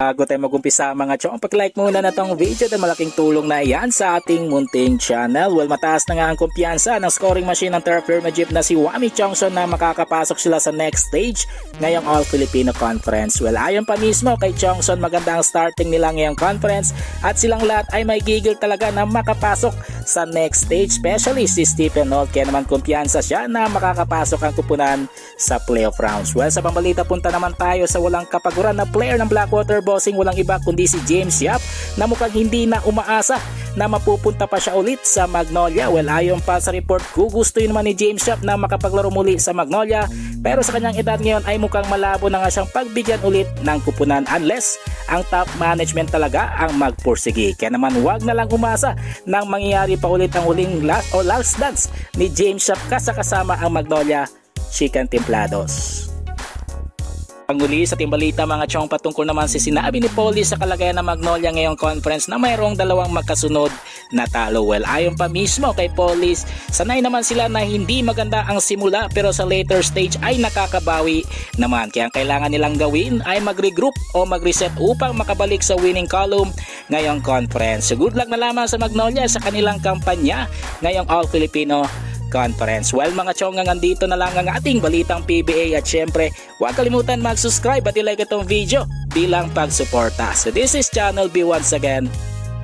Bago tayo mag-umpisa mga chong, pag-like muna na tong video dahil malaking tulong na yan sa ating munting channel. Well, mataas na nga ang kumpiyansa ng scoring machine ng Terra Firma Jeep na si Wami Chongson na makakapasok sila sa next stage ngayong All-Filipino Conference. Well, ayon pa mismo kay Chongson, maganda ang starting nila ngayong conference at silang lahat ay may gigil talaga na makapasok sa next stage, especially si Stephen Holt. Kaya naman kumpiyansa siya na makakapasok ang kupunan sa playoff rounds. Well, sa pambalita punta naman tayo sa walang kapaguran na player ng Blackwater Bossing, walang iba kundi si James Yap na mukhang hindi na umaasa na mapupunta pa siya ulit sa Magnolia. Well, ayon pa sa report, gugustuhin naman ni James Yap na makapaglaro muli sa Magnolia, pero sa kanyang edad ngayon ay mukhang malabo na nga siyang pagbigyan ulit ng kupunan unless ang top management talaga ang magpursige. Kaya naman wag na lang umasa nang mangyayari pa ulit ang huling last dance ni James Yap kasama ang Magnolia Chicken Templados. Ang muli sa timbalita mga chong, patungkol naman si sinabi ni Paulie sa kalagayan ng Magnolia ngayong conference na mayroong dalawang magkasunod na talo. Well, ayon pa mismo kay Paulie, sanay naman sila na hindi maganda ang simula pero sa later stage ay nakakabawi naman. Kaya ang kailangan nilang gawin ay mag-regroup o mag-reset upang makabalik sa winning column ngayong conference. So good luck na lamang sa Magnolia sa kanilang kampanya ngayong All-Filipino Conference. Well mga chong, nandito na lang ang ating balitang PBA at syempre huwag kalimutan mag-subscribe at i-like itong video bilang pagsuporta. So this is Channel B once again.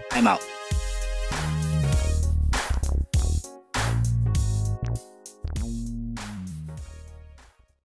I'm out.